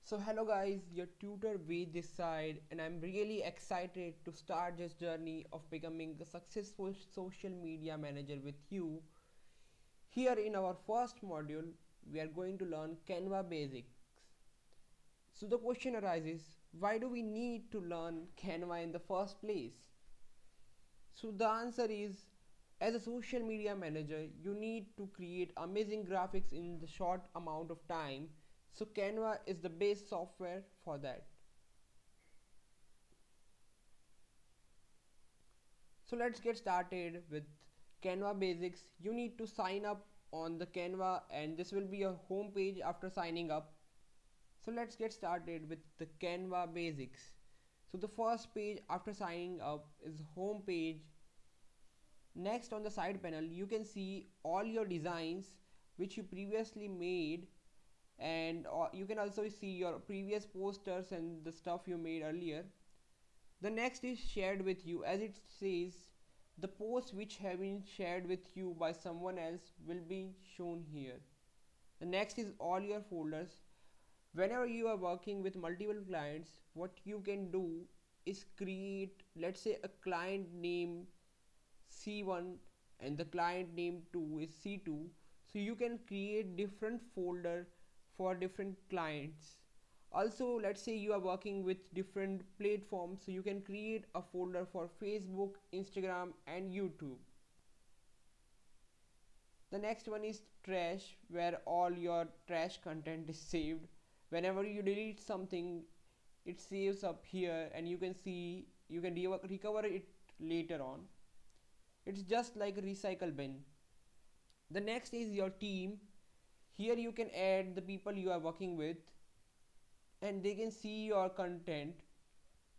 So hello guys, your tutor Ved this side, and I'm really excited to start this journey of becoming a successful social media manager with you. Here in our first module, we are going to learn Canva basics. So the question arises, why do we need to learn Canva in the first place? So the answer is, as a social media manager, you need to create amazing graphics in the short amount of time. So Canva is the best software for that. So let's get started with Canva basics. You need to sign up on the Canva and this will be your home page after signing up. So let's get started with the Canva basics. So the first page after signing up is home page. Next on the side panel you can see all your designs which you previously made, and you can also see your previous posters and the stuff you made earlier. The next is shared with you, as it says the posts which have been shared with you by someone else will be shown here. The next is all your folders. Whenever you are working with multiple clients, what you can do is create, let's say, a client name C1 and the client name 2 is C2, so you can create different folder for different clients. Also, let's say you are working with different platforms, so you can create a folder for Facebook, Instagram and YouTube. The next one is trash, where all your trash content is saved. Whenever you delete something, it saves up here and you can see, you can recover it later on. It's just like a recycle bin. The next is your team. Here you can add the people you are working with and they can see your content.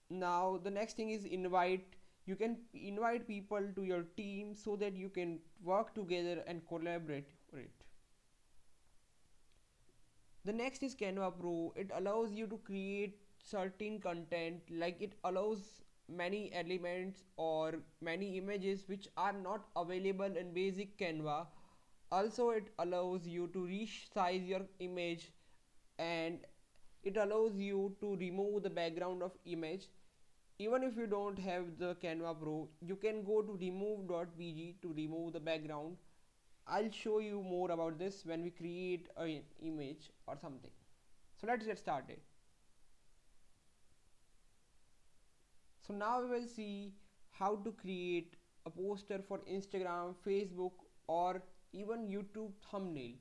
Now the next thing is invite. You can invite people to your team so that you can work together and collaborate for it. The next is Canva Pro. It allows you to create certain content, like it allows many elements or many images which are not available in basic Canva. Also it allows you to resize your image, and it allows you to remove the background of image. Even if you don't have the Canva Pro, you can go to remove.bg to remove the background. I'll show you more about this when we create an image or something. So let's get started. So now we will see how to create a poster for Instagram, Facebook or even YouTube thumbnail.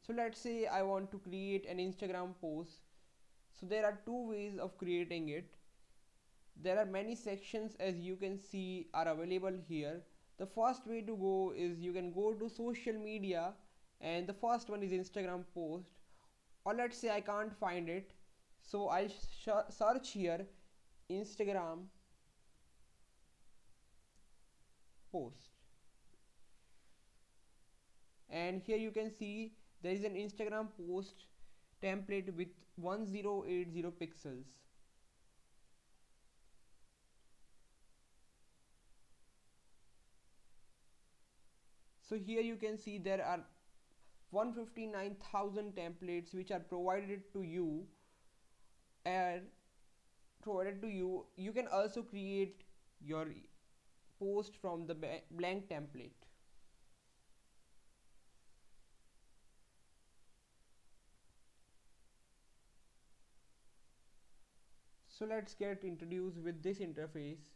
So let's say I want to create an Instagram post. So there are two ways of creating it. There are many sections, as you can see, are available here. The first way to go is you can go to social media and the first one is Instagram post, or let's say I can't find it, so I'll search here Instagram post, and here you can see there is an Instagram post template with 1080 pixels. So here you can see there are 159,000 templates which are provided to you, and you can also create your post from the blank template. So let's get introduced with this interface.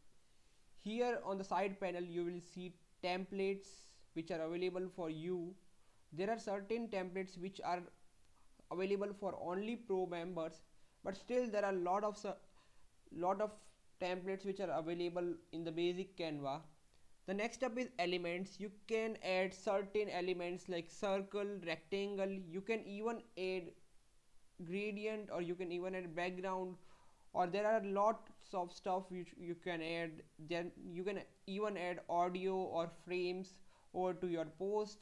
Here on the side panel you will see templates which are available for you. There are certain templates which are available for only pro members, but still there are lot of templates which are available in the basic Canva. The next up is elements. You can add certain elements like circle, rectangle. You can even add gradient, or you can even add background, or there are lots of stuff which you can add. Then you can even add audio or frames over to your post.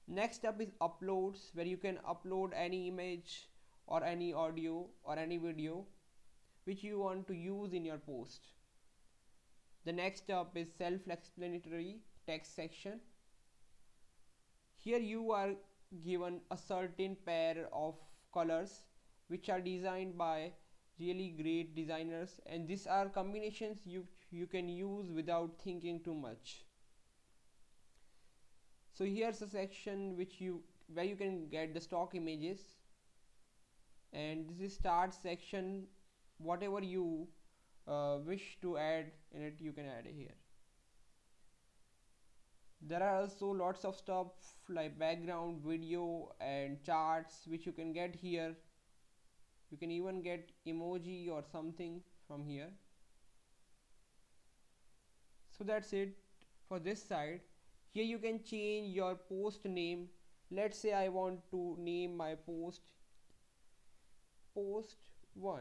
Next up is uploads, where you can upload any image or any audio or any video which you want to use in your post. The next up is self-explanatory text section. Here you are given a certain pair of colors which are designed by really great designers, and these are combinations you can use without thinking too much. So here's a section where you can get the stock images, and this is start section. Whatever you wish to add in it, you can add it here. There are also lots of stuff like background, video and charts which you can get here. You can even get emoji or something from here. So that's it for this side. Here you can change your post name. Let's say I want to name my post 1.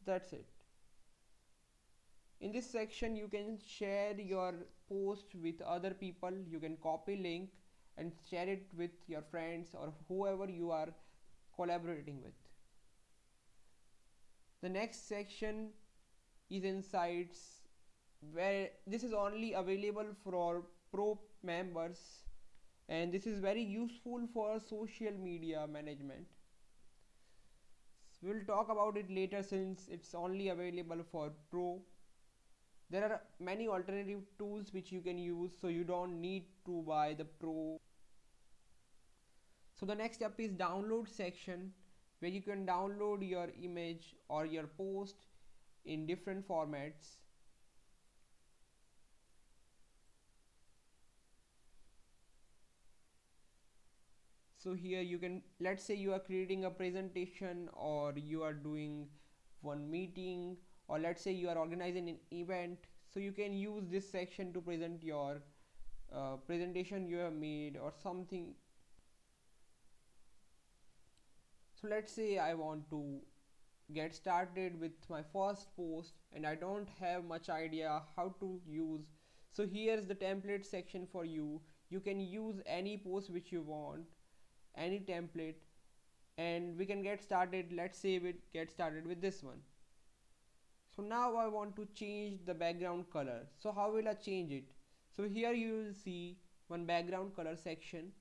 That's it. In this section you can share your post with other people. You can copy link and share it with your friends or whoever you are collaborating with. The next section is insights, where this is only available for pro members, and this is very useful for social media management. So we'll talk about it later since it's only available for pro. There are many alternative tools which you can use, so you don't need to buy the pro. So the next step is download section, where you can download your image or your post in different formats. So here you can, let's say you are creating a presentation or you are doing one meeting, or let's say you are organizing an event, so you can use this section to present your presentation you have made or something. So let's say I want to get started with my first post and I don't have much idea how to use. So here's the template section for you. You can use any post which you want, any template, and we can get started. Let's say we get started with this one. So now I want to change the background color. So how will I change it? So here you will see one background color section,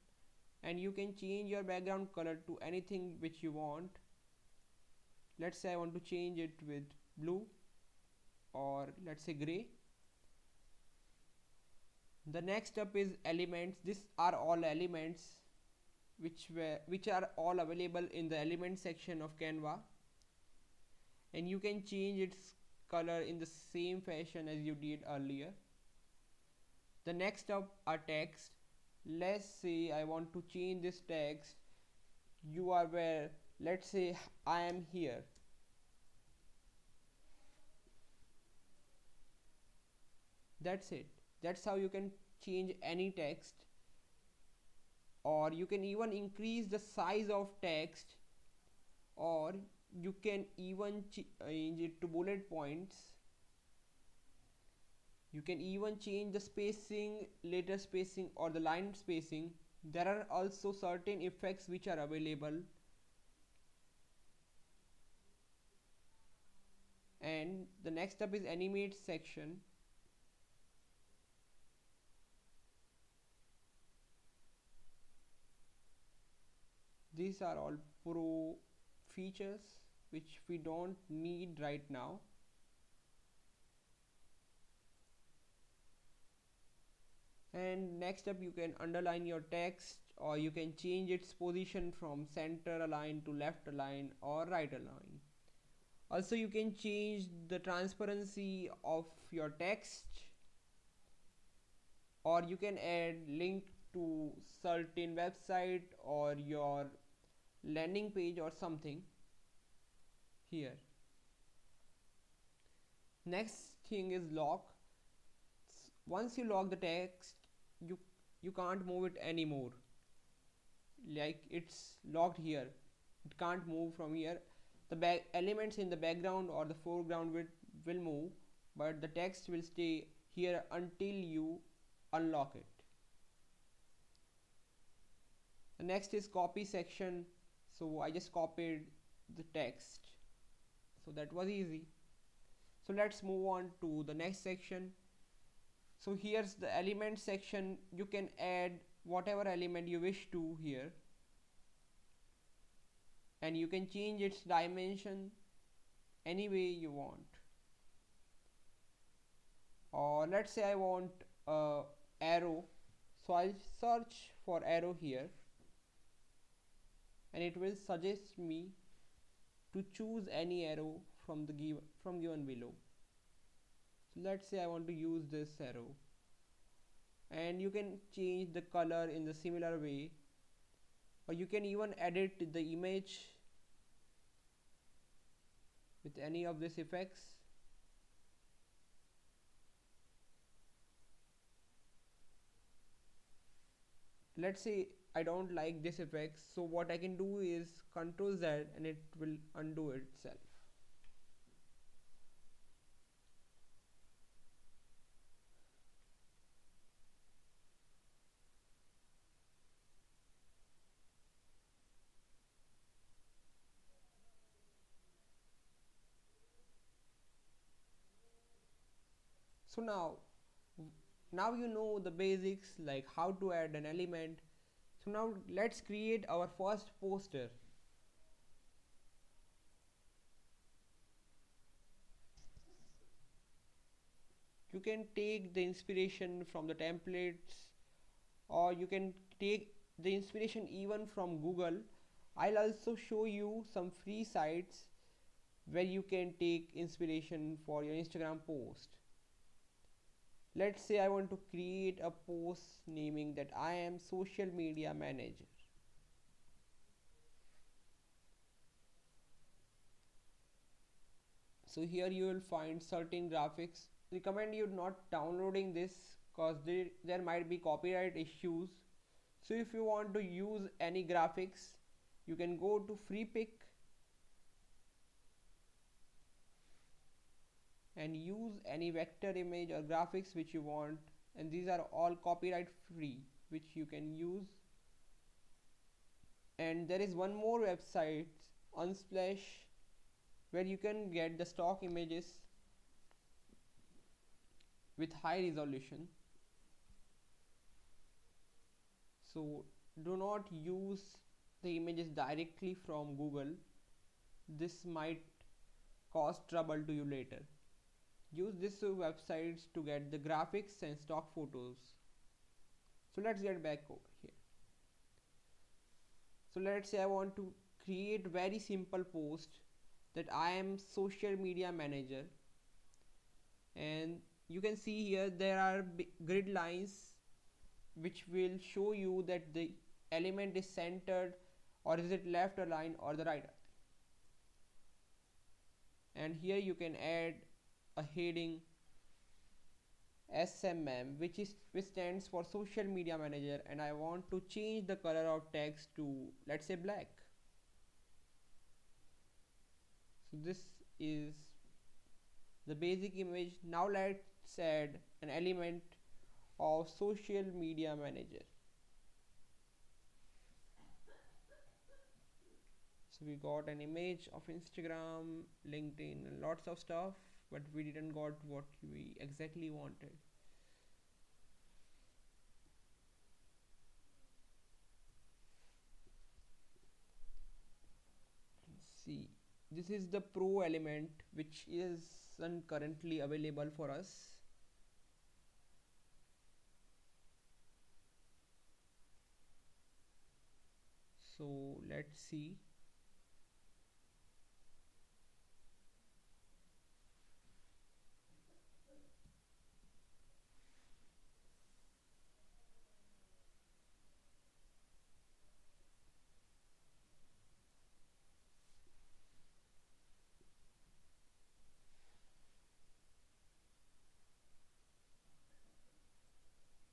and you can change your background color to anything which you want. Let's say I want to change it with blue, or let's say gray. The next step is elements. These are all elements which are all available in the element section of Canva, and you can change its color in the same fashion as you did earlier. The next up are text. Let's say I want to change this text. You are where, let's say I am here. That's it. That's how you can change any text, or you can even increase the size of text, or you can even change it to bullet points. You can even change the spacing, letter spacing or the line spacing. There are also certain effects which are available. And the next up is animate section. These are all pro features which we don't need right now. And next up, you can underline your text, or you can change its position from center align to left align or right align. Also, you can change the transparency of your text, or you can add link to certain website or your landing page or something here. Next thing is lock. Once you lock the text, you can't move it anymore. Like it's locked here, it can't move from here. The elements in the background or the foreground will move, but the text will stay here until you unlock it. The next is copy section. So I just copied the text, so that was easy. So let's move on to the next section. So here's the element section. You can add whatever element you wish to here, and you can change its dimension any way you want. Or let's say I want a arrow, so I'll search for arrow here and it will suggest me to choose any arrow from the given below. So let's say I want to use this arrow, and you can change the color in the similar way, or you can even edit the image with any of these effects. Let's say I don't like this effect, so what I can do is Ctrl Z and it will undo itself. So now you know the basics, like how to add an element. So now let's create our first poster. You can take the inspiration from the templates, or you can take the inspiration even from Google. I'll also show you some free sites where you can take inspiration for your Instagram post. Let's say I want to create a post naming that I am social media manager. So here you will find certain graphics. Recommend you not downloading this because there might be copyright issues. So if you want to use any graphics, you can go to free pick and use any vector image or graphics which you want, and these are all copyright free which you can use. And there is one more website, Unsplash, where you can get the stock images with high resolution. So do not use the images directly from Google. This might cause trouble to you later. Use these websites to get the graphics and stock photos. So let's get back over here. So let's say I want to create very simple post that I am social media manager, and you can see here there are grid lines which will show you that the element is centered, or is it left aligned or the right. And here you can add a heading SMM, which stands for social media manager, and I want to change the color of text to, let's say, black. So this is the basic image. Now let's add an element of social media manager. So we got an image of Instagram, LinkedIn, and lots of stuff, but we didn't got what we exactly wanted. See, this is the pro element which isn't currently available for us. So let's see.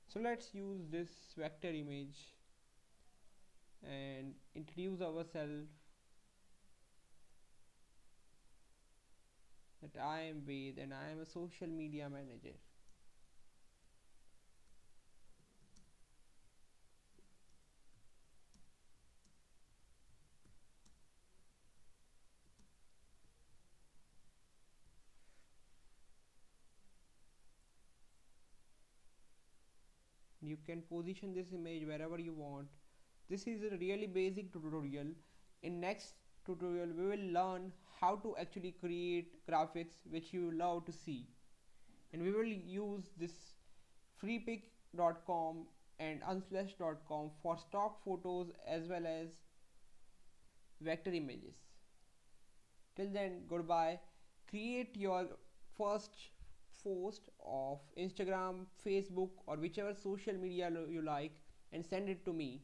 So let's use this vector image and introduce ourselves, that I am Ved and I am a social media manager. You can position this image wherever you want. This is a really basic tutorial. In next tutorial we will learn how to actually create graphics which you love to see, and we will use this freepik.com and unsplash.com for stock photos as well as vector images. Till then, goodbye. Create your first post of Instagram, Facebook, or whichever social media you like and send it to me.